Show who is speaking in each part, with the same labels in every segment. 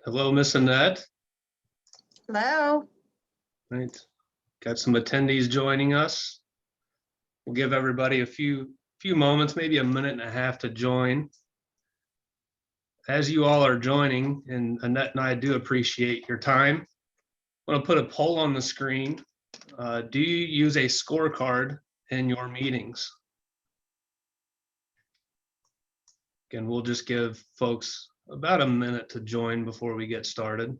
Speaker 1: Hello, Miss Annette.
Speaker 2: Hello.
Speaker 1: Right. Got some attendees joining us. We'll give everybody a few moments, maybe a minute and a half to join. As you all are joining, and Annette and I do appreciate your time, I'm going to put a poll on the screen. Do you use a scorecard in your meetings? Again, we'll just give folks about a minute to join before we get started.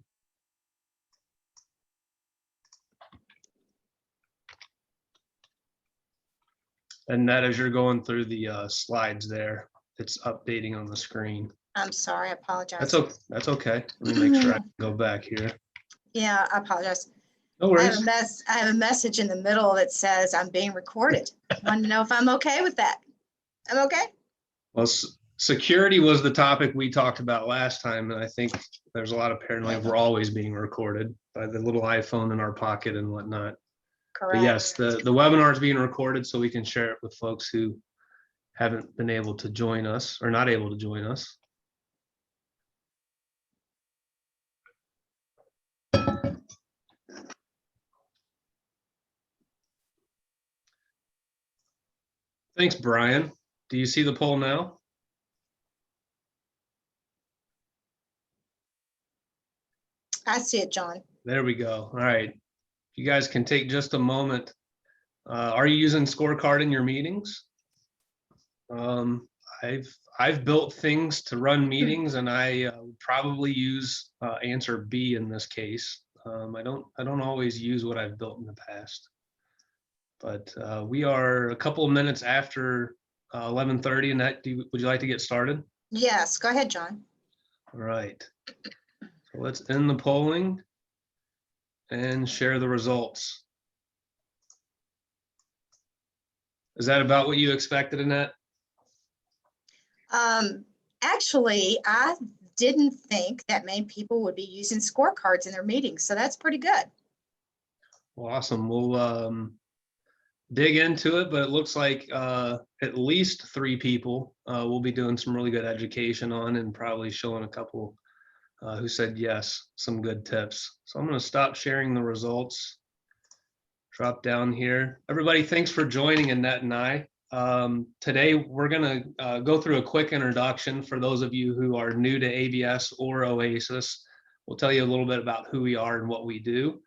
Speaker 1: And that, as you're going through the slides there, it's updating on the screen.
Speaker 2: I'm sorry, I apologize.
Speaker 1: That's okay. Let me make sure I can go back here.
Speaker 2: Yeah, I apologize.
Speaker 1: No worries.
Speaker 2: I have a message in the middle that says I'm being recorded. I want to know if I'm okay with that. I'm okay?
Speaker 1: Well, security was the topic we talked about last time, and I think there's a lot of paranoia. We're always being recorded by the little iPhone in our pocket and whatnot.
Speaker 2: Correct.
Speaker 1: But yes, the webinar is being recorded so we can share it with folks who haven't been able to join us or not able to join us. Thanks, Brian. Do you see the poll now?
Speaker 2: I see it, John.
Speaker 1: There we go. All right. You guys can take just a moment. Are you using Scorecard in your meetings? I've built things to run meetings, and I probably use answer B in this case. I don't always use what I've built in the past. But we are a couple of minutes after 11:30, and would you like to get started?
Speaker 2: Yes, go ahead, John.
Speaker 1: All right. So let's end the polling and share the results. Is that about what you expected, Annette?
Speaker 2: Actually, I didn't think that many people would be using scorecards in their meetings, so that's pretty good.
Speaker 1: Well, awesome. We'll dig into it, but it looks like at least 3 people will be doing some really good education on, and probably showing a couple who said yes, some good tips. So I'm going to stop sharing the results. Drop down here. Everybody, thanks for joining Annette and I. Today, we're going to go through a quick introduction for those of you who are new to ABS or Oasis. We'll tell you a little bit about who we are and what we do.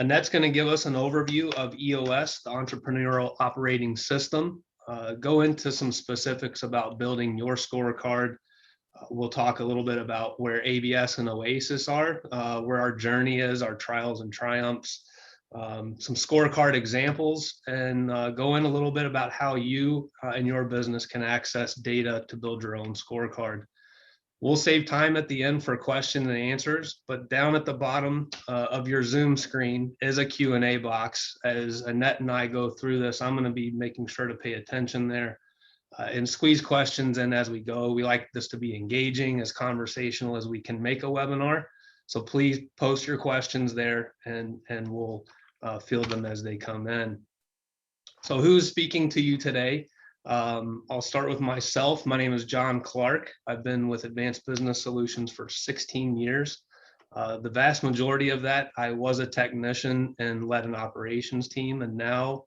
Speaker 1: Annette's going to give us an overview of EOS, the Entrepreneurial Operating System, go into some specifics about building your scorecard. We'll talk a little bit about where ABS and Oasis are, where our journey is, our trials and triumphs, some scorecard examples, and go in a little bit about how you and your business can access data to build your own scorecard. We'll save time at the end for questions and answers, but down at the bottom of your Zoom screen is a Q&A box. As Annette and I go through this, I'm going to be making sure to pay attention there and squeeze questions in as we go. We like this to be engaging, as conversational as we can make a webinar. So please post your questions there, and we'll field them as they come in. So who's speaking to you today? I'll start with myself. My name is John Clark. I've been with Advanced Business Solutions for 16 years. The vast majority of that, I was a technician and led an operations team, and now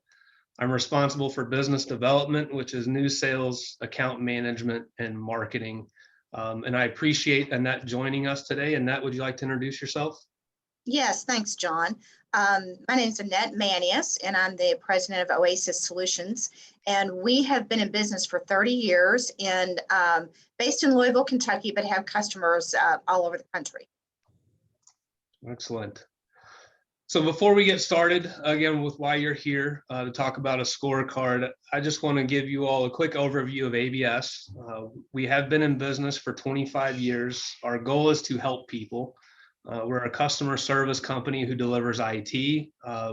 Speaker 1: I'm responsible for business development, which is new sales, account management, and marketing. And I appreciate Annette joining us today. Annette, would you like to introduce yourself?
Speaker 2: Yes, thanks, John. My name is Annette Manius, and I'm the president of Oasis Solutions. And we have been in business for 30 years and based in Louisville, Kentucky, but have customers all over the country.
Speaker 1: Excellent. So before we get started, again, with why you're here to talk about a scorecard, I just want to give you all a quick overview of ABS. We have been in business for 25 years. Our goal is to help people. We're a customer service company who delivers IT.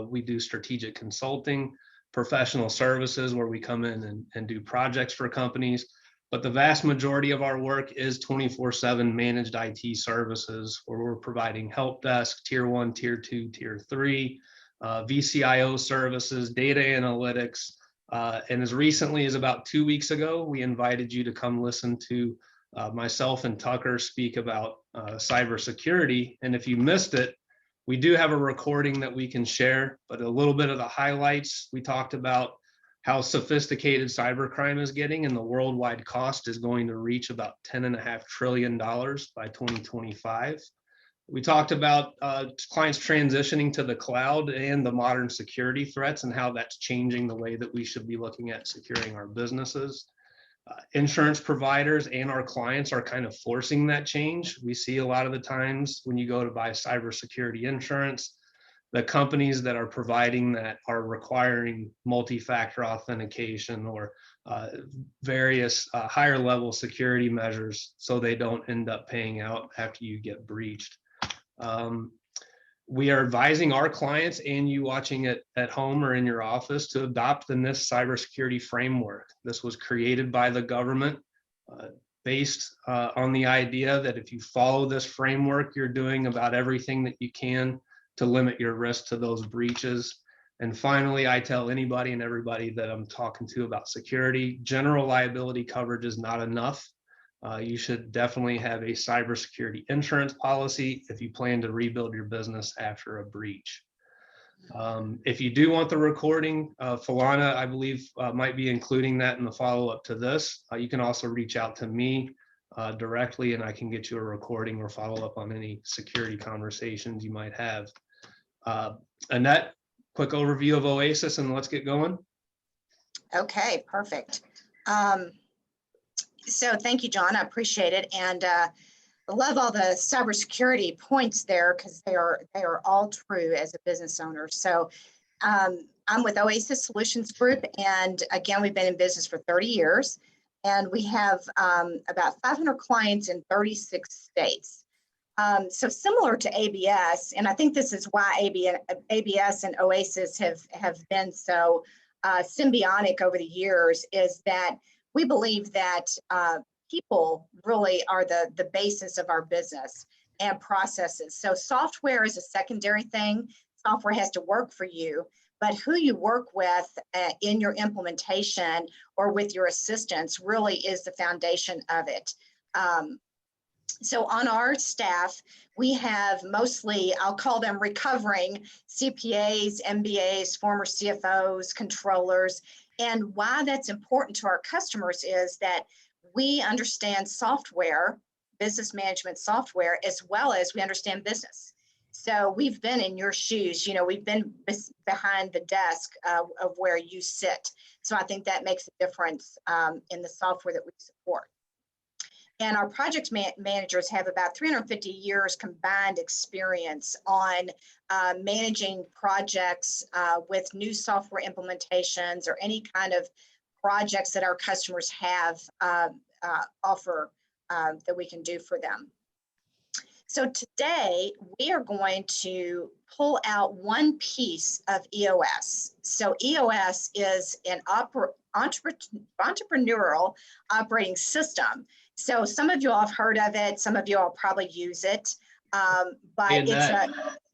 Speaker 1: We do strategic consulting, professional services where we come in and do projects for companies. But the vast majority of our work is 24/7 managed IT services, where we're providing help desk, tier 1, tier 2, tier 3, VCIO services, data analytics. And as recently as about 2 weeks ago, we invited you to come listen to Myself and Tucker speak about cybersecurity. And if you missed it, we do have a recording that we can share, but a little bit of the highlights. We talked about how sophisticated cybercrime is getting, and the worldwide cost is going to reach about $10.5 trillion by 2025. We talked about clients transitioning to the cloud and the modern security threats and how that's changing the way that we should be looking at securing our businesses. Insurance providers and our clients are kind of forcing that change. We see a lot of the times when you go to buy cybersecurity insurance, the companies that are providing that are requiring multi-factor authentication or various higher level security measures so they don't end up paying out after you get breached. We are advising our clients and you watching it at home or in your office to adopt the NIST cybersecurity framework. This was created by the government based on the idea that if you follow this framework, you're doing about everything that you can to limit your risk to those breaches. And finally, I tell anybody and everybody that I'm talking to about security, general liability coverage is not enough. You should definitely have a cybersecurity insurance policy if you plan to rebuild your business after a breach. If you do want the recording, Falana, I believe, might be including that in the follow-up to this. You can also reach out to me directly and I can get you a recording or follow up on any security conversations you might have. Annette, quick overview of Oasis and let's get going.
Speaker 2: Okay, perfect. So thank you, John. I appreciate it. And I love all the cybersecurity points there because they are all true as a business owner. So I'm with Oasis Solutions Group. And again, we've been in business for 30 years. And we have about 500 clients in 36 states. So similar to ABS, and I think this is why ABS and Oasis have been so symbiotic over the years, is that we believe that people really are the basis of our business and processes. So software is a secondary thing. Software has to work for you, but who you work with in your implementation or with your assistants really is the foundation of it. So on our staff, we have mostly, I'll call them recovering CPAs, MBAs, former CFOs, controllers. And why that's important to our customers is that we understand software, business management software, as well as we understand business. So we've been in your shoes, we've been behind the desk of where you sit. So I think that makes a difference in the software that we support. And our project managers have about 350 years combined experience on managing projects with new software implementations or any kind of projects that our customers have offer that we can do for them. So today we are going to pull out one piece of EOS. So EOS is an entrepreneurial operating system. So some of you all have heard of it. Some of you all probably use it. But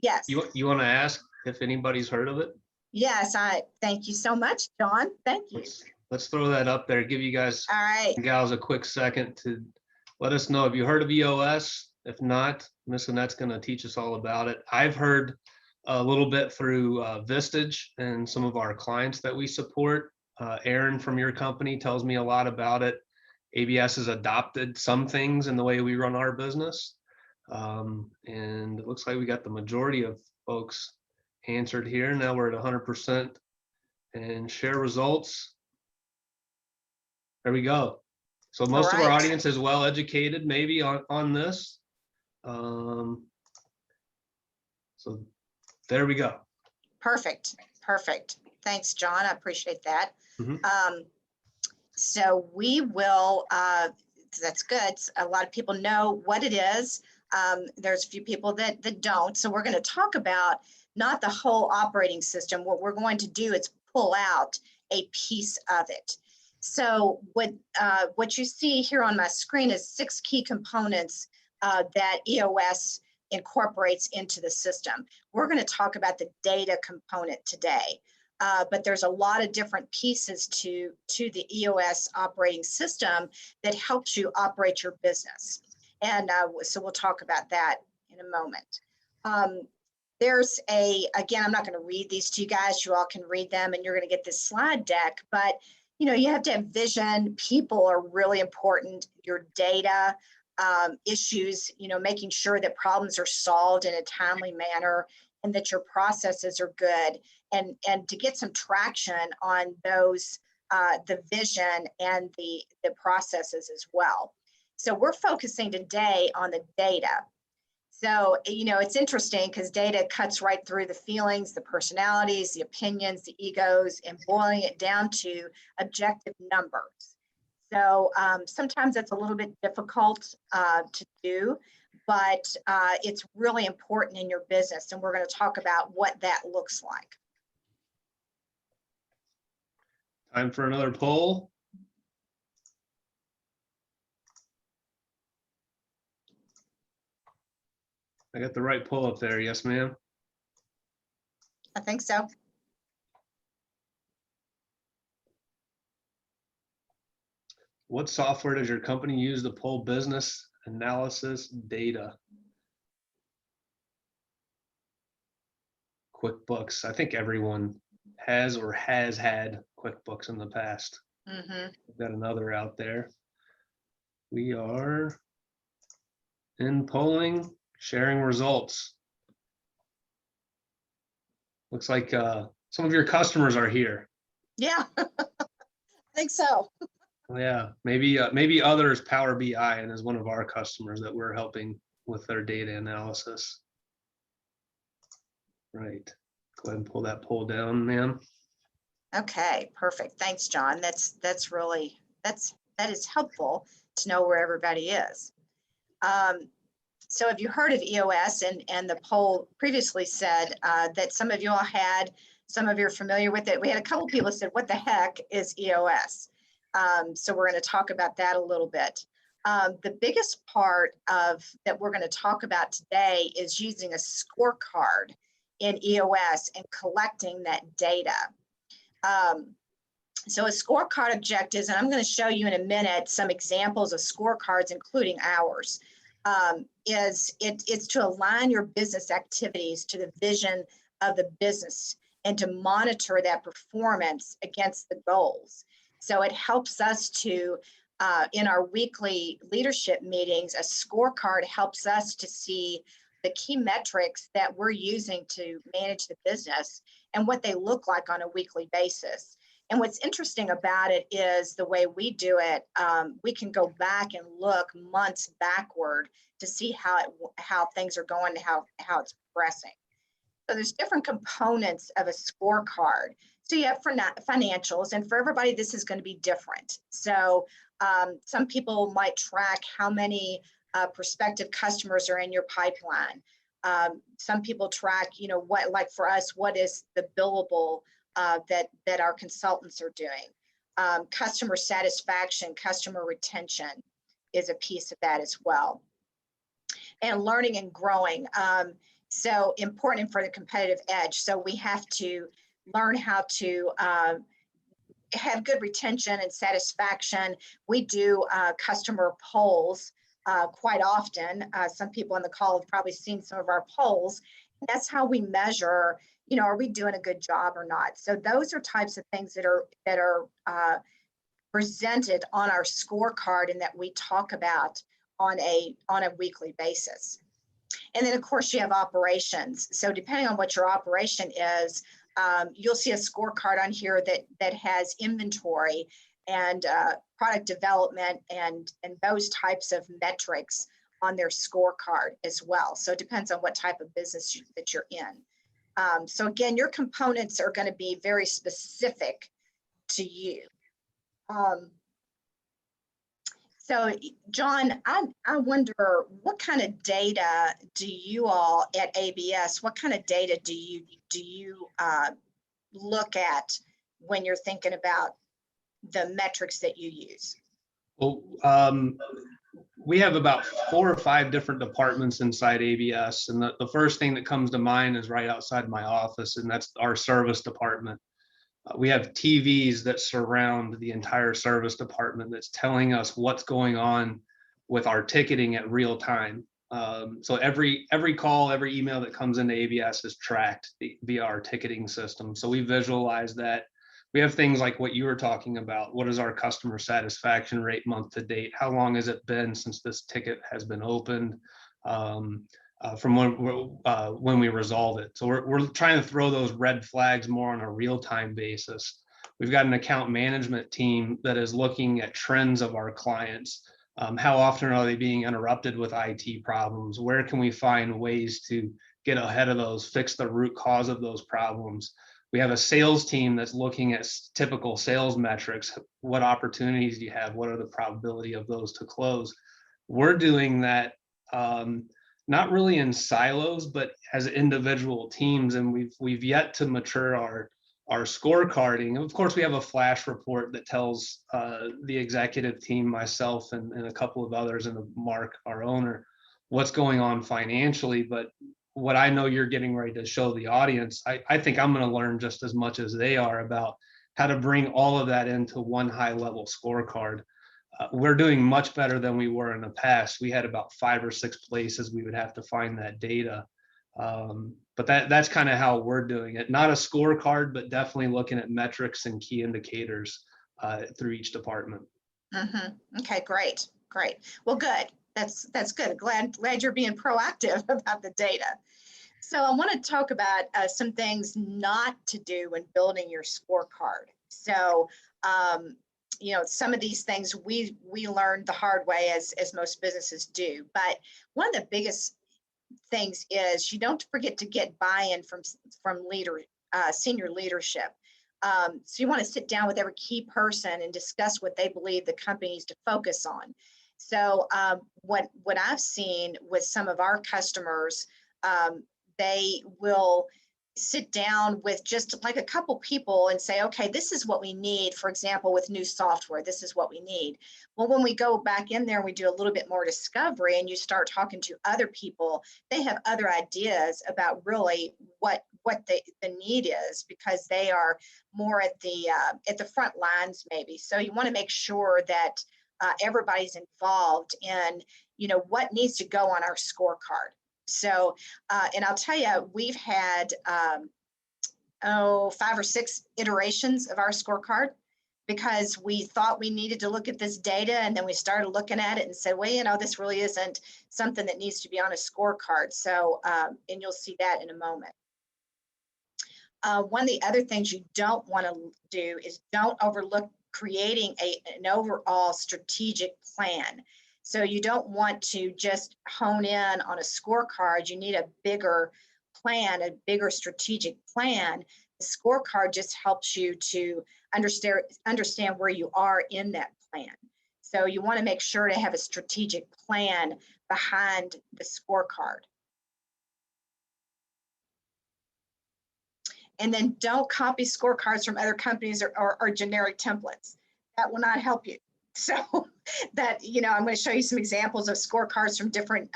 Speaker 2: yes.
Speaker 1: You want to ask if anybody's heard of it?
Speaker 2: Yes, thank you so much, John. Thank you.
Speaker 1: Let's throw that up there. Give you guys
Speaker 2: all right,
Speaker 1: gals a quick second to let us know if you heard of EOS. If not, Miss Annette's going to teach us all about it. I've heard a little bit through Vistage and some of our clients that we support. Aaron from your company tells me a lot about it. ABS has adopted some things in the way we run our business. And it looks like we got the majority of folks answered here. Now we're at 100% and share results. There we go. So most of our audience is well educated maybe on this. So there we go.
Speaker 2: Perfect. Thanks, John. I appreciate that.
Speaker 1: Mm-hmm.
Speaker 2: So we will, that's good. A lot of people know what it is. There's a few people that don't. So we're going to talk about not the whole operating system. What we're going to do is pull out a piece of it. So what you see here on my screen is 6 key components that EOS incorporates into the system. We're going to talk about the data component today. but there's a lot of different pieces to the EOS operating system that helps you operate your business. And so we'll talk about that in a moment. There's again, I'm not going to read these to you guys. You all can read them and you're going to get this slide deck, but you have to have vision. People are really important. Your data, issues, making sure that problems are solved in a timely manner and that your processes are good, and to get some traction on those, the vision and the processes as well. So we're focusing today on the data. So, it's interesting because data cuts right through the feelings, the personalities, the opinions, the egos, and boiling it down to objective numbers. So sometimes it's a little bit difficult to do, but it's really important in your business. And we're going to talk about what that looks like.
Speaker 1: Time for another poll. I got the right poll up there. Yes, ma'am.
Speaker 2: I think so.
Speaker 1: What software does your company use to pull business analysis data? QuickBooks. I think everyone has or has had QuickBooks in the past.
Speaker 2: Mm-hmm.
Speaker 1: We've got another out there. We are in polling, sharing results. Looks like some of your customers are here.
Speaker 2: Yeah, I think so.
Speaker 1: Yeah, maybe others Power BI and is one of our customers that we're helping with their data analysis. Right. Go ahead and pull that poll down, ma'am.
Speaker 2: Okay, perfect. Thanks, John. That is helpful to know where everybody is. So have you heard of EOS? And the poll previously said that some of you all had, some of you are familiar with it. We had a couple people said, what the heck is EOS? So we're going to talk about that a little bit. The biggest part that we're going to talk about today is using a scorecard in EOS and collecting that data. So a scorecard objectives, and I'm going to show you in a minute some examples of scorecards, including ours, it's to align your business activities to the vision of the business and to monitor that performance against the goals. So it helps us to, in our weekly leadership meetings, a scorecard helps us to see the key metrics that we're using to manage the business and what they look like on a weekly basis. And what's interesting about it is the way we do it, we can go back and look months backward to see how things are going, how it's progressing. So there's different components of a scorecard. So you have financials, and for everybody, this is going to be different. So some people might track how many prospective customers are in your pipeline. Some people track, what, like for us, what is the billable that our consultants are doing. Customer satisfaction, customer retention is a piece of that as well. And learning and growing. So important for the competitive edge. So we have to learn how to have good retention and satisfaction. We do customer polls quite often. Some people on the call have probably seen some of our polls. That's how we measure, are we doing a good job or not? So those are types of things that are presented on our scorecard and that we talk about on a weekly basis. And then of course you have operations. So depending on what your operation is, you'll see a scorecard on here that has inventory and product development and those types of metrics on their scorecard as well. So it depends on what type of business that you're in. So again, your components are going to be very specific to you. So John, I wonder what kind of data do you all at ABS, what kind of data do you look at when you're thinking about the metrics that you use?
Speaker 1: Well, we have about 4 or 5 different departments inside ABS. And the first thing that comes to mind is right outside my office, and that's our service department. We have TVs that surround the entire service department that's telling us what's going on with our ticketing at real time. So every call, every email that comes into ABS is tracked via our ticketing system. So we visualize that. We have things like what you were talking about. What is our customer satisfaction rate month to date? How long has it been since this ticket has been opened? From when we resolve it. So we're trying to throw those red flags more on a real-time basis. We've got an account management team that is looking at trends of our clients. How often are they being interrupted with IT problems? Where can we find ways to get ahead of those, fix the root cause of those problems? We have a sales team that's looking at typical sales metrics. What opportunities do you have? What are the probability of those to close? We're doing that not really in silos, but as individual teams, and we've yet to mature our scorecarding. Of course, we have a flash report that tells the executive team, myself, and a couple of others, and Mark, our owner, what's going on financially. But what I know you're getting ready to show the audience, I think I'm going to learn just as much as they are about how to bring all of that into one high-level scorecard. We're doing much better than we were in the past. We had about 5 or 6 places we would have to find that data. But that's kind of how we're doing it. Not a scorecard, but definitely looking at metrics and key indicators through each department.
Speaker 2: Okay, great. Well, good. That's good. Glad you're being proactive about the data. So I want to talk about some things not to do when building your scorecard. So some of these things we learned the hard way, as most businesses do. But one of the biggest things is you don't forget to get buy-in from senior leadership. So you want to sit down with every key person and discuss what they believe the company needs to focus on. So what I've seen with some of our customers, they will sit down with just like a couple people and say, okay, this is what we need. For example, with new software, this is what we need. Well, when we go back in there and we do a little bit more discovery and you start talking to other people, they have other ideas about really what the need is, because they are more at the front lines maybe. So you want to make sure that everybody's involved in, what needs to go on our scorecard. So, and I'll tell you, we've had 5 or 6 iterations of our scorecard, because we thought we needed to look at this data, and then we started looking at it and said, well, this really isn't something that needs to be on a scorecard. So, and you'll see that in a moment. One of the other things you don't want to do is don't overlook creating an overall strategic plan. So you don't want to just hone in on a scorecard. You need a bigger plan, a bigger strategic plan. The scorecard just helps you to understand where you are in that plan. So you want to make sure to have a strategic plan behind the scorecard. And then don't copy scorecards from other companies or generic templates. That will not help you. So that, I'm going to show you some examples of scorecards from different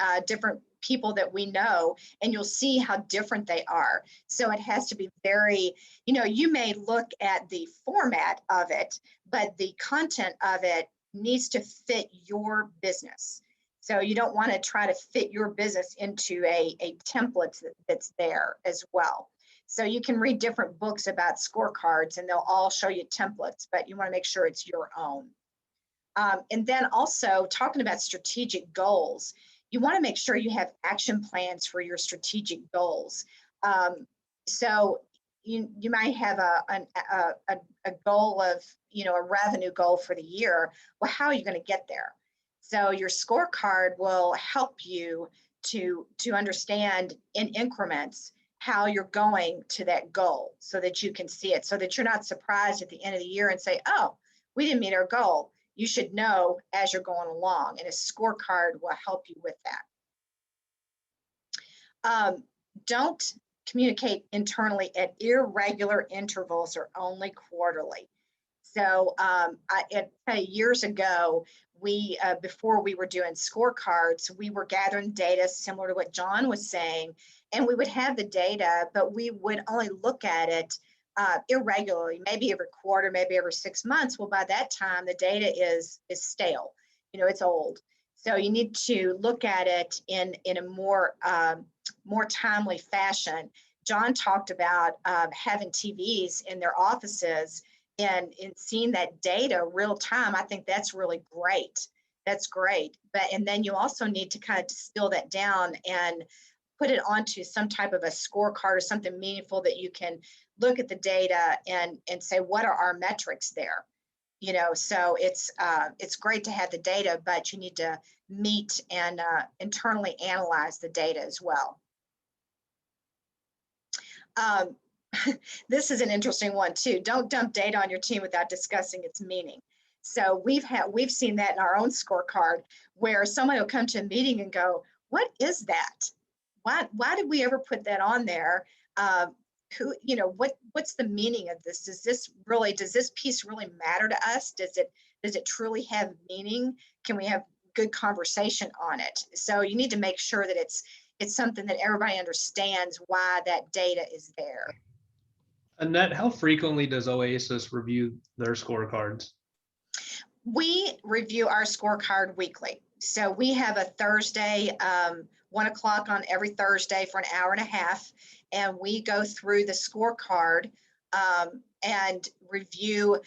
Speaker 2: people that we know, and you'll see how different they are. So it has to be very, you may look at the format of it, but the content of it needs to fit your business. So you don't want to try to fit your business into a template that's there as well. So you can read different books about scorecards and they'll all show you templates, but you want to make sure it's your own. And then also talking about strategic goals, you want to make sure you have action plans for your strategic goals. So you might have a goal of, a revenue goal for the year. Well, how are you going to get there? So your scorecard will help you to understand in increments how you're going to that goal, so that you can see it, so that you're not surprised at the end of the year and say, oh, we didn't meet our goal. You should know as you're going along, and a scorecard will help you with that. Don't communicate internally at irregular intervals or only quarterly. So years ago, before we were doing scorecards, we were gathering data similar to what John was saying, and we would have the data, but we would only look at it irregularly, maybe every quarter, maybe every 6 months. Well, by that time, the data is stale. It's old. So you need to look at it in a more timely fashion. John talked about having TVs in their offices and seeing that data real time. I think that's really great. That's great. And then you also need to kind of distill that down and put it onto some type of a scorecard or something meaningful that you can look at the data and say, what are our metrics there? So it's great to have the data, but you need to meet and internally analyze the data as well. This is an interesting one too. Don't dump data on your team without discussing its meaning. So we've seen that in our own scorecard, where someone will come to a meeting and go, what is that? Why did we ever put that on there? What's the meaning of this? Does this piece really matter to us? Does it truly have meaning? Can we have good conversation on it? So you need to make sure that it's something that everybody understands why that data is there.
Speaker 1: Annette, how frequently does Oasis review their scorecards?
Speaker 2: We review our scorecard weekly. So we have a Thursday, 1 o'clock on every Thursday for an hour and a half. And we go through the scorecard and review.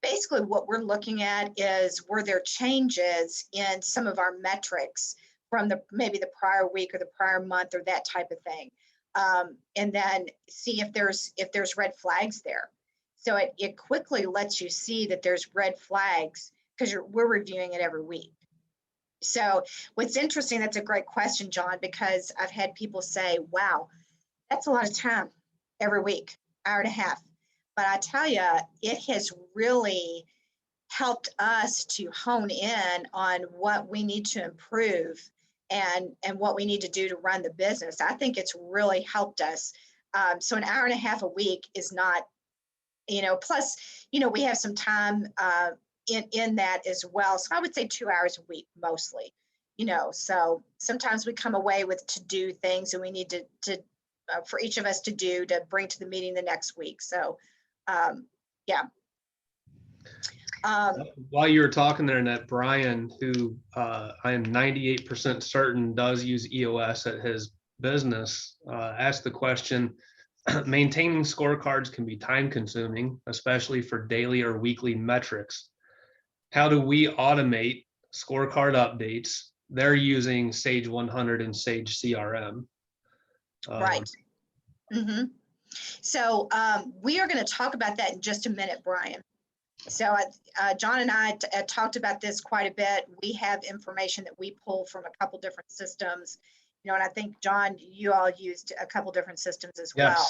Speaker 2: Basically, what we're looking at is, were there changes in some of our metrics from maybe the prior week or the prior month or that type of thing, and then see if there's red flags there. So it quickly lets you see that there's red flags because we're reviewing it every week. So what's interesting, that's a great question, John, because I've had people say, wow, that's a lot of time every week, hour and a half. But I tell you, it has really helped us to hone in on what we need to improve and what we need to do to run the business. I think it's really helped us. So an hour and a half a week is not, plus, we have some time in that as well. So I would say 2 hours a week, mostly, so sometimes we come away with to-do things and we need to for each of us to bring to the meeting the next week. So, yeah.
Speaker 1: While you were talking there, Annette, Brian, who I am 98% certain does use EOS at his business, asked the question, maintaining scorecards can be time consuming, especially for daily or weekly metrics. How do we automate scorecard updates? They're using Sage 100 and Sage CRM.
Speaker 2: Right. Mm-hmm. So we are going to talk about that in just a minute, Brian. So John and I talked about this quite a bit. We have information that we pull from a couple different systems, and I think, John, you all used a couple different systems as well.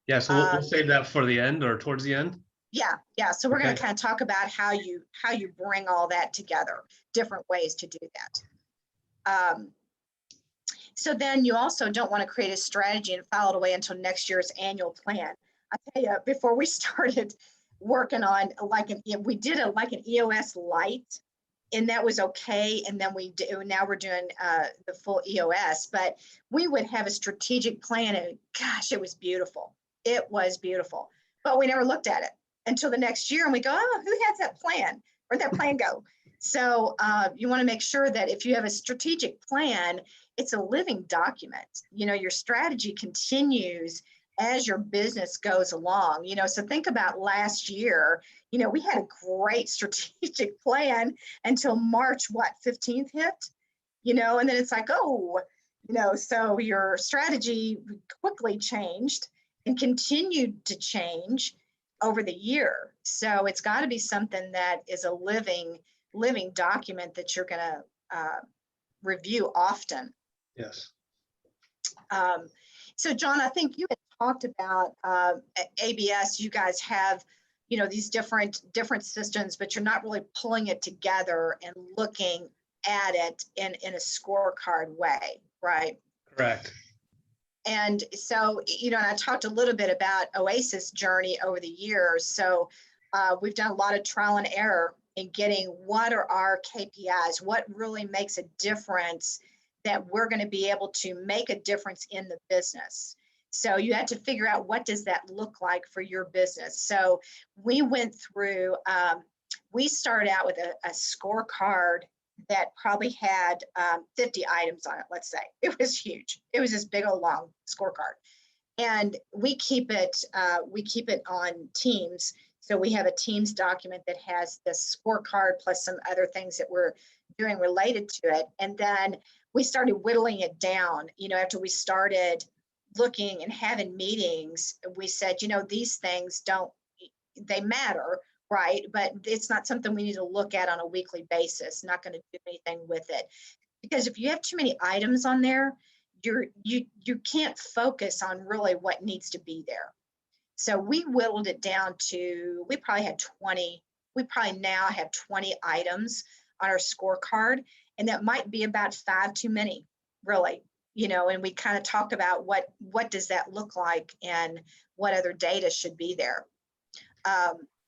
Speaker 1: Yeah, so we'll save that for the end or towards the end.
Speaker 2: Yeah. So we're going to kind of talk about how you bring all that together, different ways to do that. So then you also don't want to create a strategy and file it away until next year's annual plan. I tell you, before we started working on we did an EOS light, and that was okay. And then now we're doing the full EOS, but we would have a strategic plan, and gosh, it was beautiful. It was beautiful, but we never looked at it until the next year, and we go, oh, who has that plan? Where'd that plan go? So you want to make sure that if you have a strategic plan, it's a living document. Your strategy continues as your business goes along. So think about last year. We had a great strategic plan until March 15th hit. And then it's like, oh, so your strategy quickly changed and continued to change over the year. So it's got to be something that is a living document that you're going to review often.
Speaker 1: Yes.
Speaker 2: So John, I think you had talked about ABS. You guys have, these different systems, but you're not really pulling it together and looking at it in a scorecard way, right?
Speaker 1: Correct.
Speaker 2: And so, and I talked a little bit about Oasis journey over the years. So we've done a lot of trial and error in getting what are our KPIs, what really makes a difference that we're going to be able to make a difference in the business. So you had to figure out, what does that look like for your business? So we went through, we started out with a scorecard that probably had 50 items on it, let's say. It was huge. It was this big old long scorecard. And we keep it on Teams. So we have a Teams document that has the scorecard plus some other things that we're doing related to it. And then we started whittling it down. After we started looking and having meetings, we said, these things they matter, right? But it's not something we need to look at on a weekly basis. Not going to do anything with it. Because if you have too many items on there, you can't focus on really what needs to be there. So we whittled it down to, we probably now have 20 items on our scorecard, and that might be about 5 too many, really. And we kind of talked about what does that look like and what other data should be there.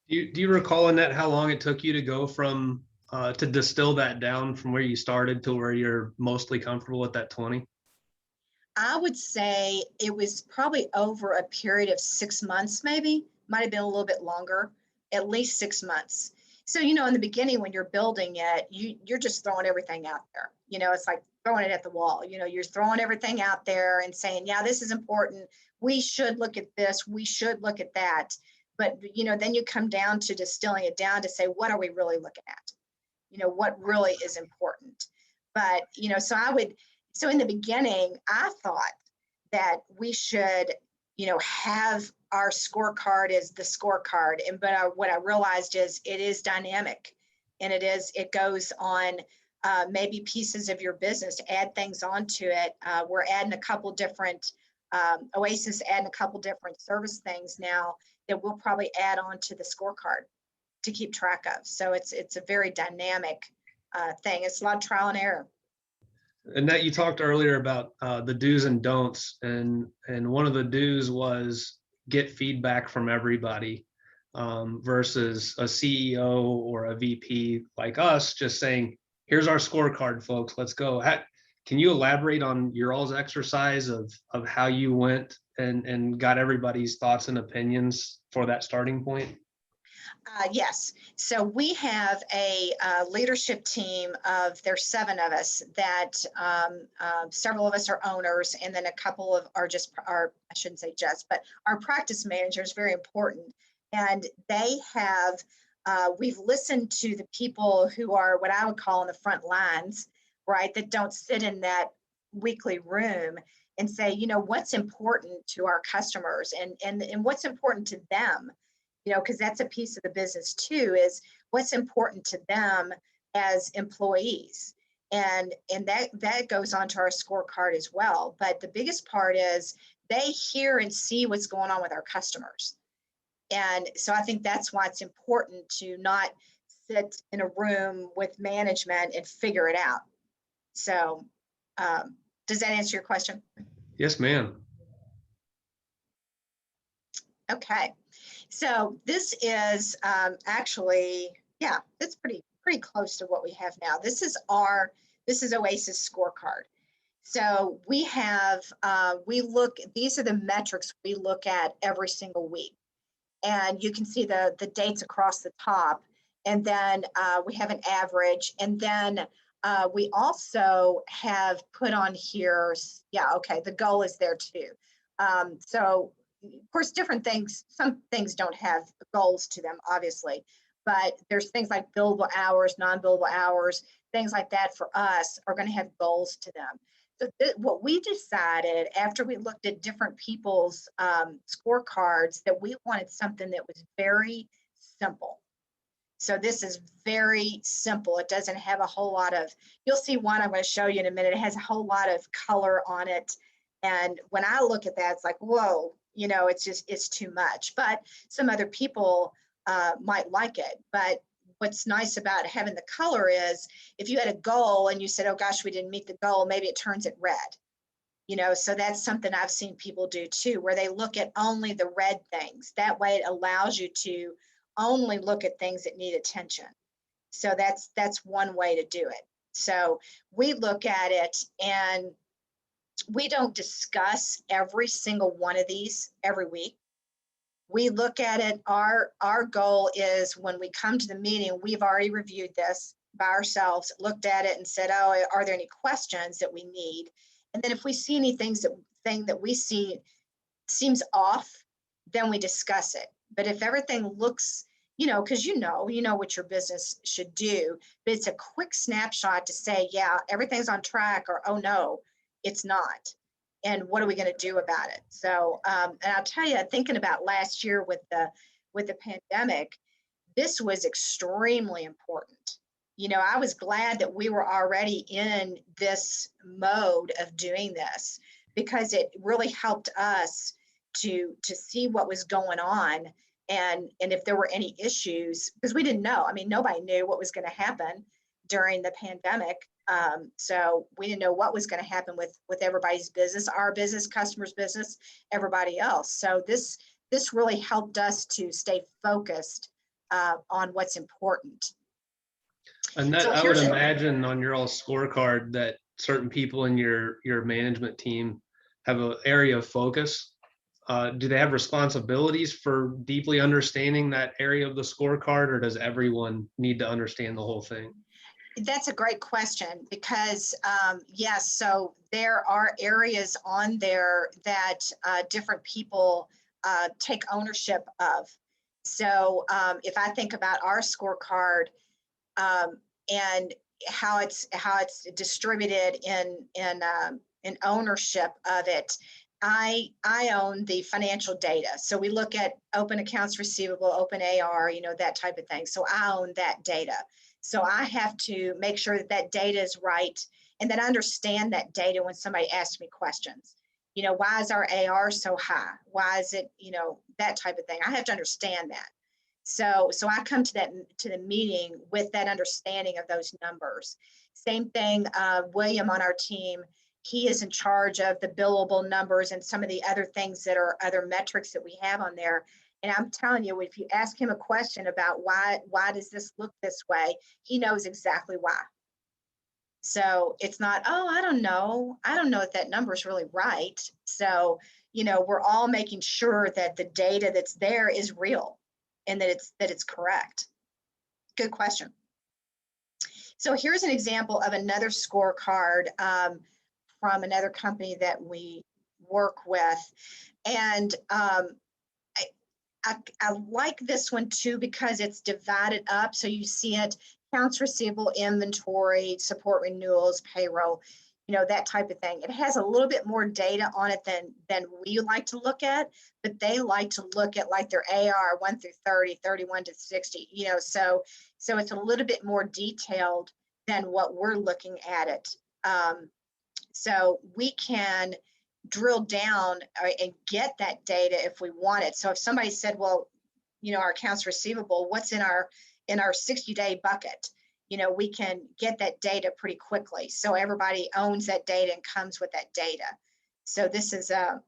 Speaker 1: Do you recall, Annette, how long it took you to go from to distill that down from where you started to where you're mostly comfortable at that 20?
Speaker 2: I would say it was probably over a period of 6 months, maybe, might have been a little bit longer, at least 6 months. So, in the beginning, when you're building it, you're just throwing everything out there. It's like throwing it at the wall. You're throwing everything out there and saying, yeah, this is important. We should look at this. We should look at that. But, then you come down to distilling it down to say, what are we really looking at? What really is important? But, so in the beginning, I thought that we should, have our scorecard as the scorecard. But what I realized is it is dynamic, and it goes on maybe pieces of your business, add things onto it. We're adding a couple different, Oasis adding a couple different service things now that we'll probably add on to the scorecard to keep track of. So it's a very dynamic thing. It's a lot of trial and error.
Speaker 1: Annette, you talked earlier about the do's and don'ts, and one of the do's was get feedback from everybody versus a CEO or a VP like us just saying, here's our scorecard, folks, let's go. Can you elaborate on your all's exercise of how you went and got everybody's thoughts and opinions for that starting point?
Speaker 2: Yes. So we have a leadership team there's 7 of us that several of us are owners, and then a couple of I shouldn't say just, but our practice manager is very important. And they have, we've listened to the people who are what I would call on the front lines, right, that don't sit in that weekly room and say, what's important to our customers and what's important to them. Because that's a piece of the business too, is what's important to them as employees. And that goes onto our scorecard as well. But the biggest part is they hear and see what's going on with our customers. And so I think that's why it's important to not sit in a room with management and figure it out. So does that answer your question?
Speaker 1: Yes, ma'am.
Speaker 2: Okay. So this is actually, yeah, it's pretty close to what we have now. This is Oasis Scorecard. So we have, these are the metrics we look at every single week. And you can see the dates across the top. And then we have an average. And then we also have put on here, the goal is there too. So of course, different things, some things don't have goals to them, obviously, but there's things like billable hours, non-billable hours, things like that for us are going to have goals to them. So what we decided after we looked at different people's scorecards, that we wanted something that was very simple. So this is very simple. It doesn't have a whole lot of, you'll see one I'm going to show you in a minute. It has a whole lot of color on it. And when I look at that, it's like, whoa, it's too much. But some other people might like it. But what's nice about having the color is if you had a goal and you said, oh gosh, we didn't meet the goal, maybe it turns it red. So that's something I've seen people do too, where they look at only the red things. That way it allows you to only look at things that need attention. So that's one way to do it. So we look at it, and we don't discuss every single one of these every week. We look at it, our goal is when we come to the meeting, we've already reviewed this by ourselves, looked at it and said, oh, are there any questions that we need? And then if we see anything that we see seems off, then we discuss it. But if everything looks, because you know what your business should do, but it's a quick snapshot to say, yeah, everything's on track, or oh no, it's not. And what are we going to do about it? So, and I'll tell you, thinking about last year with the pandemic, this was extremely important. I was glad that we were already in this mode of doing this, because it really helped us to see what was going on, and if there were any issues, because we didn't know. I mean, nobody knew what was going to happen during the pandemic. So we didn't know what was going to happen with everybody's business, our business, customers' business, everybody else. So this really helped us to stay focused on what's important.
Speaker 1: And that,
Speaker 2: So
Speaker 1: I would
Speaker 2: here's
Speaker 1: imagine on your all scorecard that certain people in your management team have an area of focus. Do they have responsibilities for deeply understanding that area of the scorecard, or does everyone need to understand the whole thing?
Speaker 2: That's a great question, because yes, so there are areas on there that different people take ownership of. So if I think about our scorecard and how it's distributed in ownership of it, I own the financial data. So we look at open accounts receivable, open AR, that type of thing. So I own that data. So I have to make sure that data is right, and that I understand that data when somebody asks me questions. Why is our AR so high? Why is it, that type of thing? I have to understand that. So I come to the meeting with that understanding of those numbers. Same thing, William on our team, he is in charge of the billable numbers and some of the other things that are other metrics that we have on there. And I'm telling you, if you ask him a question about why does this look this way, he knows exactly why. So it's not, oh, I don't know if that number is really right. So, we're all making sure that the data that's there is real and that it's correct. Good question. So here's an example of another scorecard from another company that we work with. And I like this one too, because it's divided up. So you see it, accounts receivable, inventory, support renewals, payroll, that type of thing. It has a little bit more data on it than we like to look at, but they like to look at like their AR 1 through 30, 31 to 60, so it's a little bit more detailed than what we're looking at it. So we can drill down and get that data if we want it. So if somebody said, well, our accounts receivable, what's in our 60-day bucket? We can get that data pretty quickly. So everybody owns that data and comes with that data. So this is an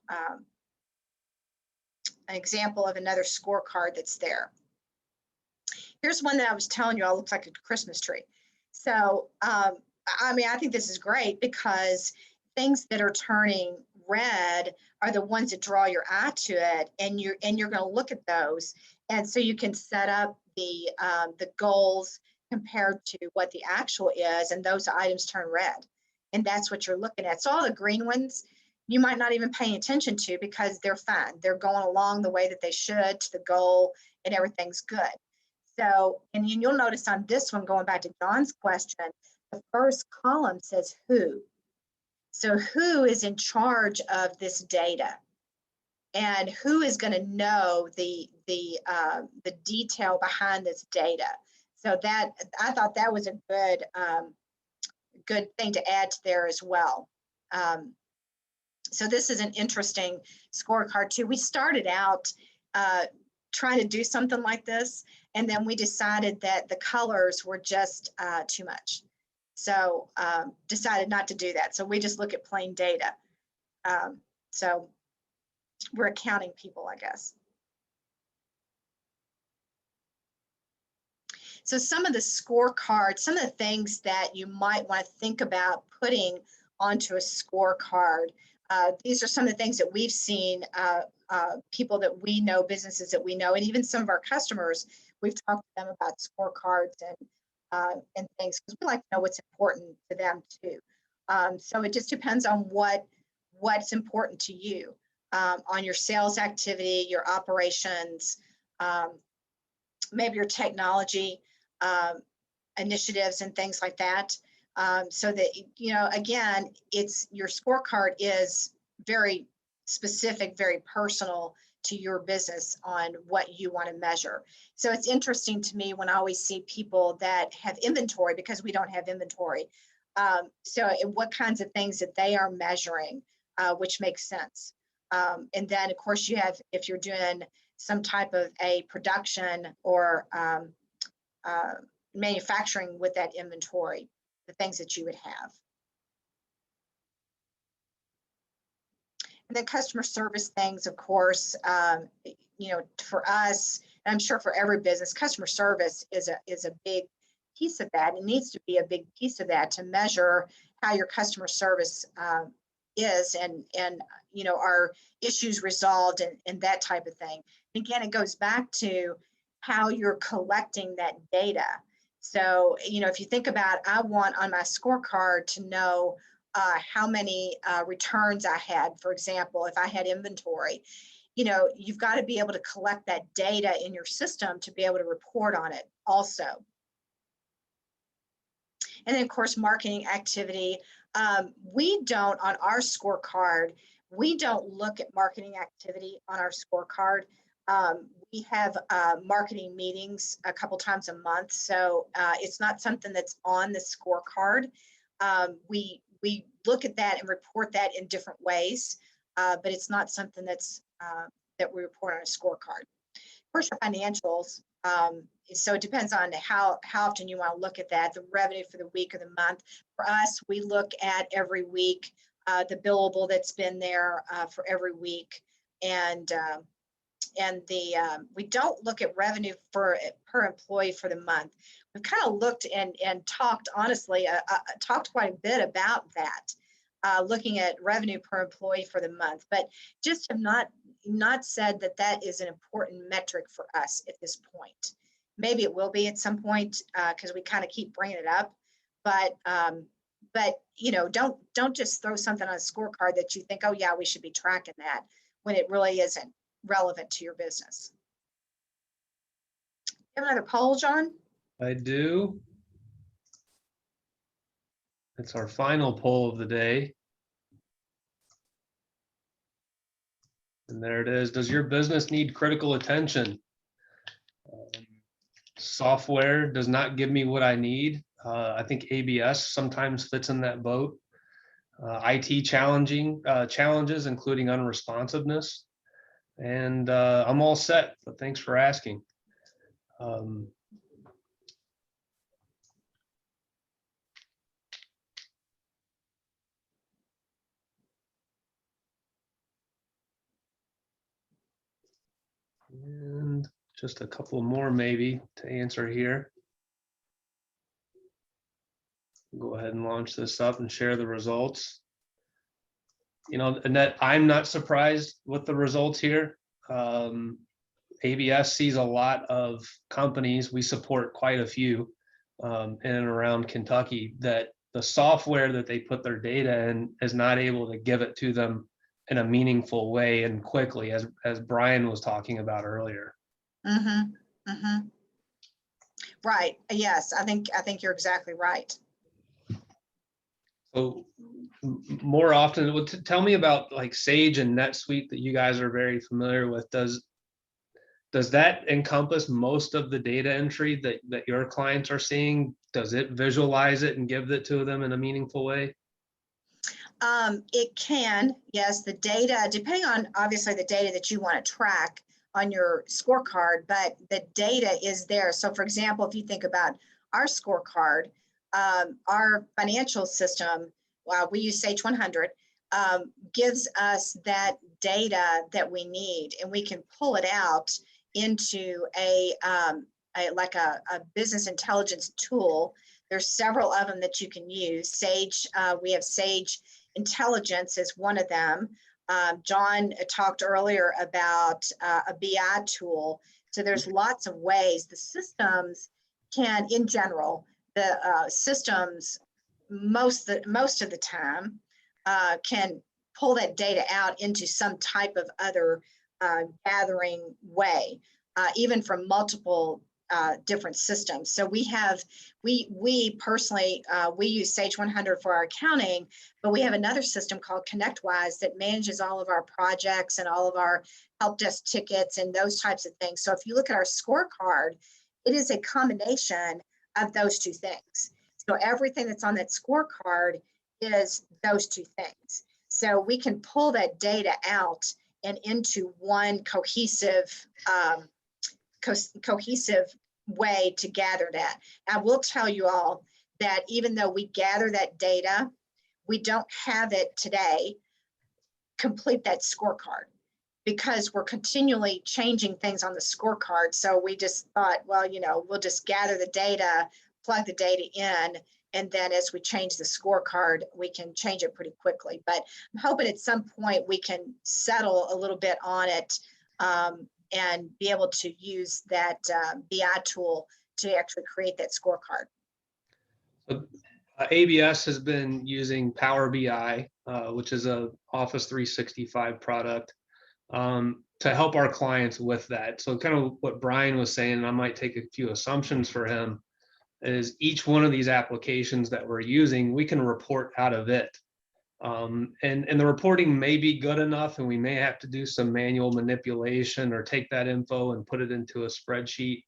Speaker 2: example of another scorecard that's there. Here's one that I was telling you all looks like a Christmas tree. So, I think this is great, because things that are turning red are the ones that draw your eye to it, and you're going to look at those, and so you can set up the goals compared to what the actual is, and those items turn red, and that's what you're looking at. So all the green ones you might not even pay attention to, because they're fine, they're going along the way that they should to the goal, and everything's good. So, and you'll notice on this one, going back to John's question, the first column says who. So who is in charge of this data, and who is going to know the detail behind this data? So that, I thought that was a good thing to add to there as well. So this is an interesting scorecard too. We started out trying to do something like this, and then we decided that the colors were just too much. So decided not to do that. So we just look at plain data. So we're accounting people, I guess. So some of the scorecards, some of the things that you might want to think about putting onto a scorecard. These are some of the things that we've seen, people that we know, businesses that we know, and even some of our customers, we've talked to them about scorecards and things, because we like to know what's important to them too. So it just depends on what's important to you, on your sales activity, your operations, maybe your technology initiatives and things like that. So that, again, it's your scorecard is very specific, very personal to your business on what you want to measure. So it's interesting to me when I always see people that have inventory, because we don't have inventory. So what kinds of things that they are measuring, which makes sense. And then of course you have, if you're doing some type of a production or manufacturing with that inventory, the things that you would have. And then customer service things, of course, for us, and I'm sure for every business, customer service is a big piece of that. It needs to be a big piece of that to measure how your customer service is, and are issues resolved, and that type of thing. Again, it goes back to how you're collecting that data. So, if you think about, I want on my scorecard to know how many returns I had, for example, if I had inventory, you've got to be able to collect that data in your system to be able to report on it also. And then of course, marketing activity. We don't, on our scorecard, we don't look at marketing activity on our scorecard. We have marketing meetings a couple times a month. So it's not something that's on the scorecard. We look at that and report that in different ways, but it's not something that's that we report on a scorecard. Of course, your financials. So it depends on how often you want to look at that, the revenue for the week or the month. For us, we look at every week, the billable that's been there for every week, and we don't look at revenue per employee for the month. We've kind of looked and talked, honestly, talked quite a bit about that, looking at revenue per employee for the month, but just have not said that is an important metric for us at this point. Maybe it will be at some point, because we kind of keep bringing it up, but don't just throw something on a scorecard that you think, oh yeah, we should be tracking that, when it really isn't relevant to your business. You have another poll, John?
Speaker 1: I do. It's our final poll of the day. And there it is. Does your business need critical attention? Software does not give me what I need. I think ABS sometimes fits in that boat. IT challenges, including unresponsiveness. And I'm all set, but thanks for asking. And just a couple more maybe to answer here. Go ahead and launch this up and share the results. Annette, I'm not surprised with the results here. ABS sees a lot of companies, we support quite a few in and around Kentucky, that the software that they put their data in is not able to give it to them in a meaningful way and quickly, as Brian was talking about earlier.
Speaker 2: Mm-hmm. Mm-hmm. Right. Yes, I think you're exactly right.
Speaker 1: So more often, tell me about like Sage and NetSuite that you guys are very familiar with. Does that encompass most of the data entry that your clients are seeing? Does it visualize it and give it to them in a meaningful way?
Speaker 2: It can, yes. The data, depending on obviously the data that you want to track on your scorecard, but the data is there. So for example, if you think about our scorecard, our financial system, we use Sage 100, gives us that data that we need, and we can pull it out into a business intelligence tool There's several of them that you can use. Sage, we have Sage Intelligence is one of them. John talked earlier about a BI tool. So there's lots of ways the systems can, in general, the systems most of the time can pull that data out into some type of other gathering way, even from multiple different systems. So we personally, we use Sage 100 for our accounting, but we have another system called ConnectWise that manages all of our projects and all of our help desk tickets and those types of things. So if you look at our scorecard, it is a combination of those two things. So everything that's on that scorecard is those two things. So we can pull that data out and into one cohesive way to gather that. I will tell you all that even though we gather that data, we don't have it today complete that scorecard because we're continually changing things on the scorecard. So we just thought, well, we'll just gather the data, plug the data in, and then as we change the scorecard, we can change it pretty quickly. But I'm hoping at some point we can settle a little bit on it and be able to use that BI tool to actually create that scorecard.
Speaker 1: So, ABS has been using Power BI, which is a Office 365 product, to help our clients with that. So kind of what Brian was saying, and I might take a few assumptions for him, is each one of these applications that we're using, we can report out of it. And the reporting may be good enough, and we may have to do some manual manipulation or take that info and put it into a spreadsheet.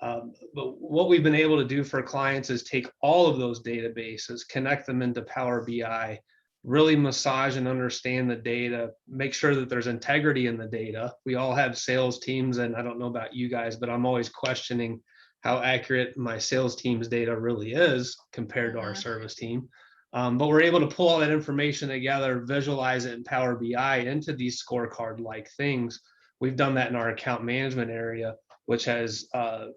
Speaker 1: But what we've been able to do for clients is take all of those databases, connect them into Power BI, really massage and understand the data, make sure that there's integrity in the data. We all have sales teams, and I don't know about you guys, but I'm always questioning how accurate my sales team's data really is compared to our service team. But we're able to pull all that information together, visualize it in Power BI into these scorecard-like things. We've done that in our account management area, which has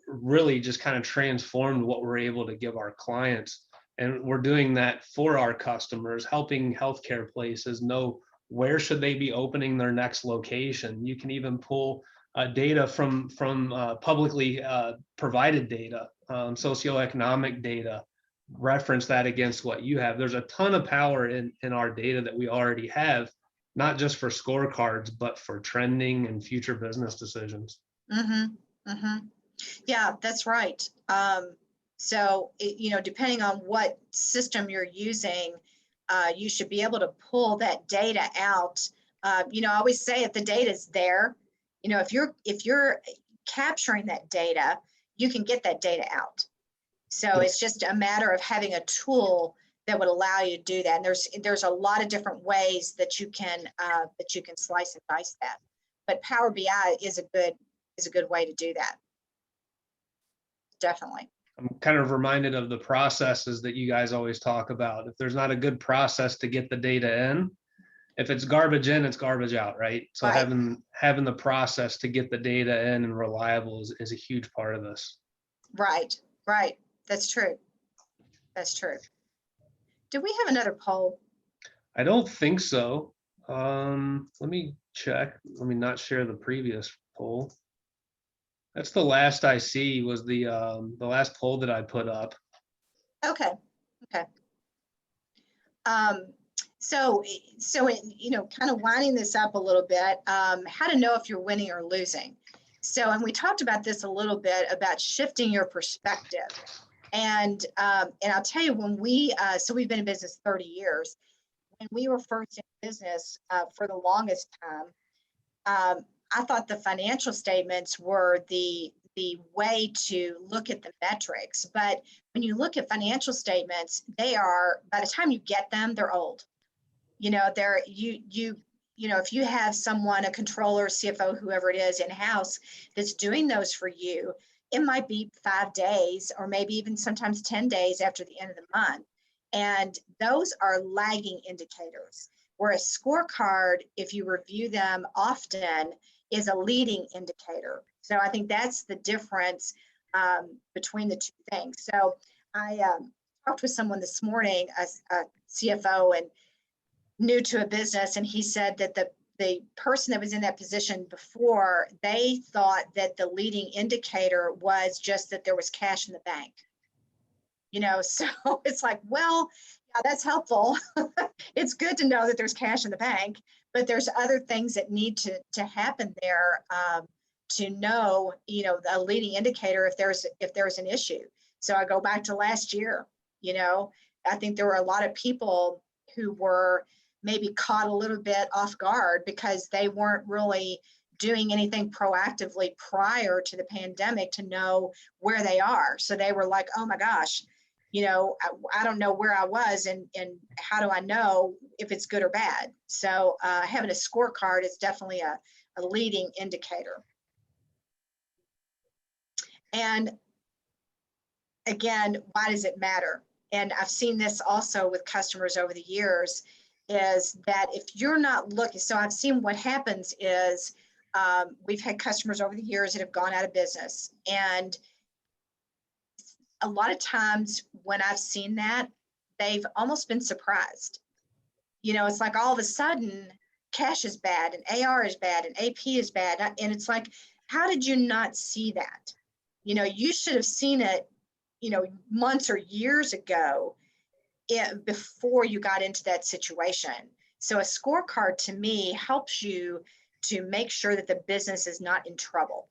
Speaker 1: really just kind of transformed what we're able to give our clients. And we're doing that for our customers, helping healthcare places know where should they be opening their next location. You can even pull data from publicly provided data, socioeconomic data, reference that against what you have. There's a ton of power in our data that we already have, not just for scorecards, but for trending and future business decisions.
Speaker 2: Yeah, that's right. So, depending on what system you're using, you should be able to pull that data out. I always say if the data is there, if you're capturing that data, you can get that data out. So it's just a matter of having a tool that would allow you to do that. And there's a lot of different ways that you can slice and dice that. But Power BI is a good way to do that. Definitely.
Speaker 1: I'm kind of reminded of the processes that you guys always talk about. If there's not a good process to get the data in, if it's garbage in, it's garbage out, right? So
Speaker 2: Right.
Speaker 1: having the process to get the data in and reliable is a huge part of this.
Speaker 2: Right. That's true. Do we have another poll?
Speaker 1: I don't think so. Let me check. Let me not share the previous poll. That's the last I see was the last poll that I put up.
Speaker 2: Okay. So kind of winding this up a little bit, how to know if you're winning or losing. So, and we talked about this a little bit about shifting your perspective. And I'll tell you, when we've been in business 30 years. When we were first in business for the longest time, I thought the financial statements were the way to look at the metrics. But when you look at financial statements, they are, by the time you get them, they're old. If you have someone, a controller, CFO, whoever it is in-house that's doing those for you, it might be 5 days or maybe even sometimes 10 days after the end of the month. And those are lagging indicators, where a scorecard, if you review them often, is a leading indicator. So I think that's the difference between the two things. So I talked with someone this morning, a CFO and new to a business, and he said that the person that was in that position before, they thought that the leading indicator was just that there was cash in the bank. So it's like, well, yeah, that's helpful. It's good to know that there's cash in the bank, but there's other things that need to happen there, to know, a leading indicator if there's an issue. So I go back to last year. I think there were a lot of people who were maybe caught a little bit off guard because they weren't really doing anything proactively prior to the pandemic to know where they are. So they were like, oh my gosh, I don't know where I was, and how do I know if it's good or bad? So having a scorecard is definitely a leading indicator. And again, why does it matter? And I've seen this also with customers over the years, is that if you're not looking, so I've seen what happens is we've had customers over the years that have gone out of business. And a lot of times when I've seen that, they've almost been surprised. It's like all of a sudden cash is bad and AR is bad and AP is bad. And it's like, how did you not see that? You should have seen it, months or years ago, before you got into that situation. So a scorecard to me helps you to make sure that the business is not in trouble,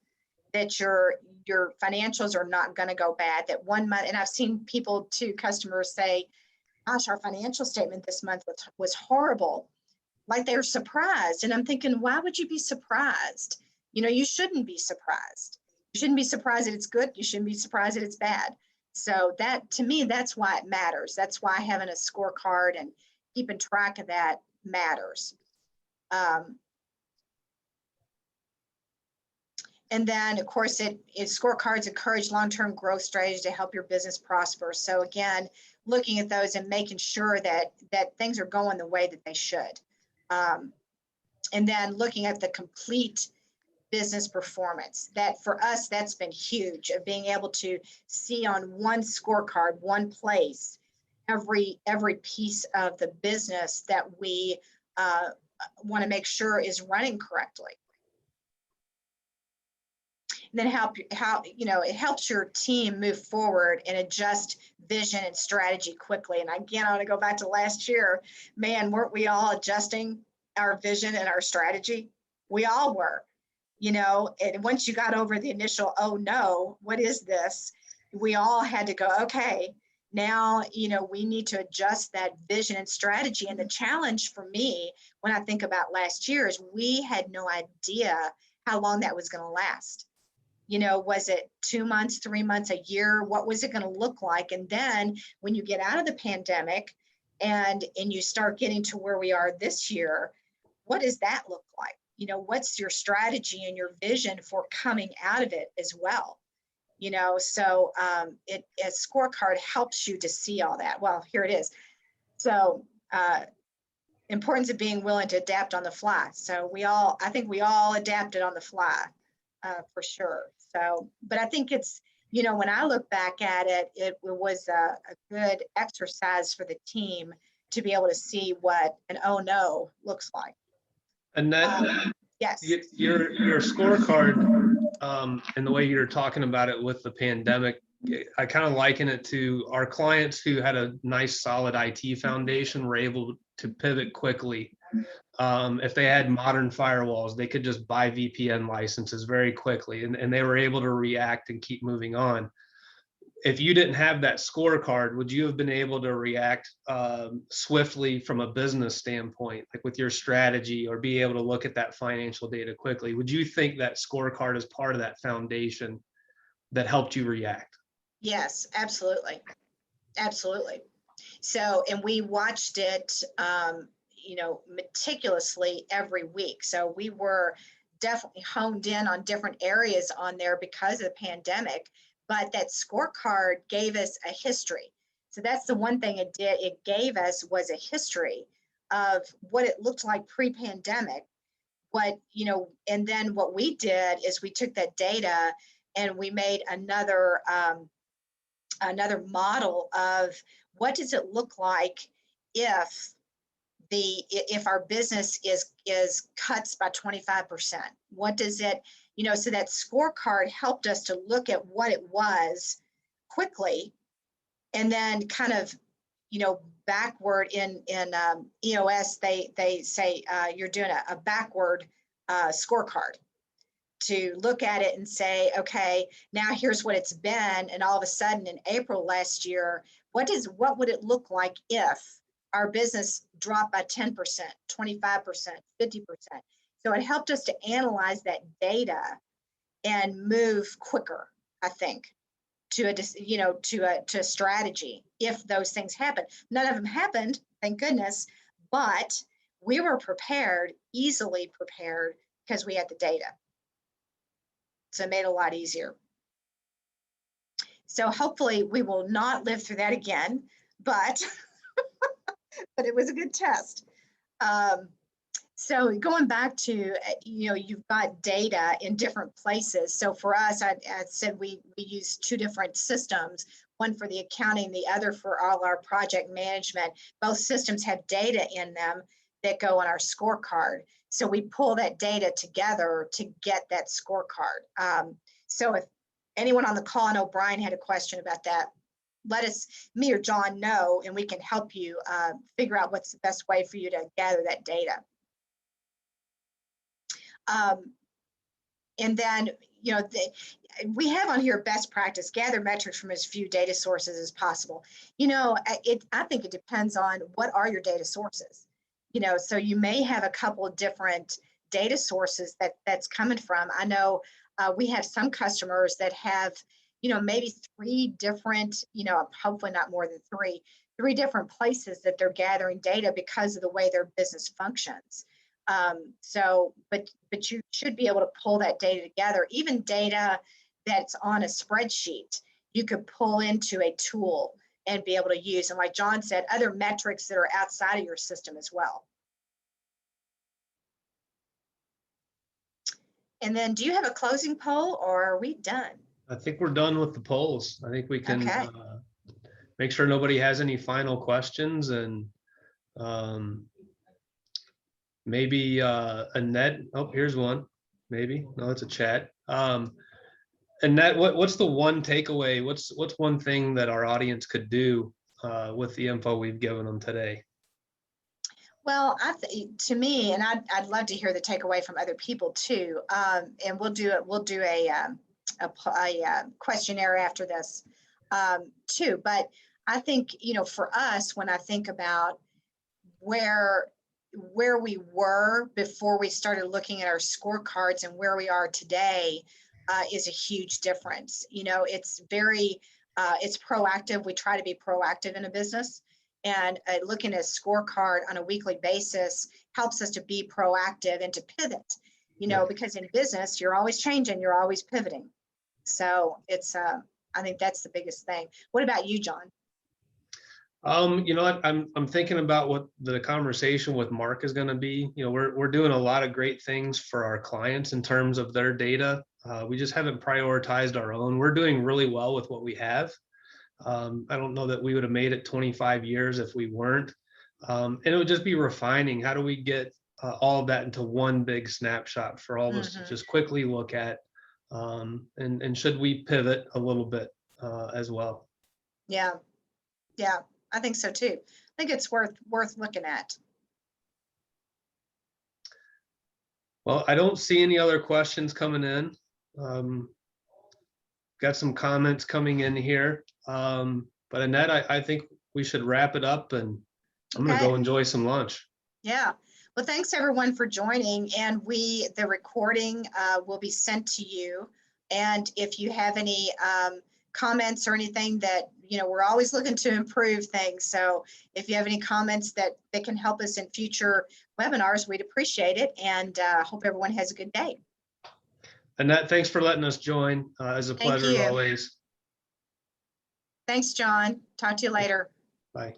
Speaker 2: that your financials are not going to go bad, that 1 month, and I've seen people too, customers say, gosh, our financial statement this month was horrible. Like they're surprised. And I'm thinking, why would you be surprised? You shouldn't be surprised. You shouldn't be surprised that it's good. You shouldn't be surprised that it's bad. So that, to me, that's why it matters. That's why having a scorecard and keeping track of that matters. And then, of course, scorecards encourage long-term growth strategies to help your business prosper. So again, looking at those and making sure that things are going the way that they should. And then looking at the complete business performance. That for us, that's been huge, of being able to see on one scorecard, one place, every piece of the business that we want to make sure is running correctly. And then it helps your team move forward and adjust vision and strategy quickly. And again, I want to go back to last year. Man, weren't we all adjusting our vision and our strategy? We all were. And once you got over the initial, oh no, what is this? We all had to go, okay, now, we need to adjust that vision and strategy. And the challenge for me, when I think about last year, is we had no idea how long that was going to last. Was it 2 months, 3 months, a year? What was it going to look like? And then when you get out of the pandemic and you start getting to where we are this year, what does that look like? What's your strategy and your vision for coming out of it as well? So a scorecard helps you to see all that. Well, here it is. So importance of being willing to adapt on the fly. So I think we all adapted on the fly for sure. So, but I think it's, when I look back at it, it was a good exercise for the team to be able to see what an oh no looks like.
Speaker 1: And that,
Speaker 2: yes,
Speaker 1: your scorecard, and the way you're talking about it with the pandemic, I kind of liken it to our clients who had a nice solid IT foundation were able to pivot quickly. If they had modern firewalls, they could just buy VPN licenses very quickly, and they were able to react and keep moving on. If you didn't have that scorecard, would you have been able to react swiftly from a business standpoint, like with your strategy, or be able to look at that financial data quickly? Would you think that scorecard is part of that foundation that helped you react?
Speaker 2: Yes, absolutely. Absolutely. So, and we watched it, meticulously every week. So we were definitely honed in on different areas on there because of the pandemic, but that scorecard gave us a history. So that's the one thing it did. It gave us was a history of what it looked like pre-pandemic. And then what we did is we took that data and we made another another model of what does it look like if our business is cuts by 25%. What does it, so that scorecard helped us to look at what it was quickly, and then kind of, backward in EOS, they say you're doing a backward scorecard to look at it and say, okay, now here's what it's been, and all of a sudden in April last year, what would it look like if our business dropped by 10%, 25%, 50%? So it helped us to analyze that data and move quicker, I think, to a strategy if those things happen. None of them happened, thank goodness, but we were prepared, easily prepared, because we had the data. So it made it a lot easier. So hopefully we will not live through that again, but but it was a good test. So going back to, you've got data in different places. So for us, I said we use two different systems, one for the accounting, the other for all our project management. Both systems have data in them that go on our scorecard. So we pull that data together to get that scorecard. So if anyone on the call, I know Brian had a question about that, let me or John know, and we can help you figure out what's the best way for you to gather that data. And then, we have on here best practice, gather metrics from as few data sources as possible. I think it depends on what are your data sources. So you may have a couple of different data sources that's coming from. I know we have some customers that have, maybe three different, hopefully not more than three different places that they're gathering data because of the way their business functions. But you should be able to pull that data together. Even data that's on a spreadsheet, you could pull into a tool and be able to use. And like John said, other metrics that are outside of your system as well. And then do you have a closing poll, or are we done?
Speaker 1: I think we're done with the polls. I think we can
Speaker 2: Okay.
Speaker 1: make sure nobody has any final questions, and maybe Annette, oh, here's one. Maybe, no, it's a chat. Annette, what's the one takeaway? What's one thing that our audience could do with the info we've given them today?
Speaker 2: Well, to me, and I'd love to hear the takeaway from other people too. And we'll do a questionnaire after this too. But I think, for us, when I think about where we were before we started looking at our scorecards and where we are today, is a huge difference. It's very, it's proactive. We try to be proactive in a business, and looking at a scorecard on a weekly basis helps us to be proactive and to pivot, because in business, you're always changing, you're always pivoting. So it's, I think that's the biggest thing. What about you, John?
Speaker 1: I'm thinking about what the conversation with Mark is going to be. We're doing a lot of great things for our clients in terms of their data. We just haven't prioritized our own. We're doing really well with what we have. I don't know that we would have made it 25 years if we weren't. And it would just be refining. How do we get all of that into one big snapshot for all of us to just quickly look at? And should we pivot a little bit as well?
Speaker 2: Yeah, I think so too. I think it's worth looking at.
Speaker 1: Well, I don't see any other questions coming in. Got some comments coming in here. But Annette, I think we should wrap it up, and I'm going to go enjoy some lunch.
Speaker 2: Yeah. Well, thanks everyone for joining, and the recording will be sent to you. And if you have any comments or anything that, we're always looking to improve things. So if you have any comments that can help us in future webinars, we'd appreciate it. And hope everyone has a good day.
Speaker 1: Annette, thanks for letting us join. It's a pleasure as always.
Speaker 2: Thanks, John. Talk to you later.
Speaker 1: Bye.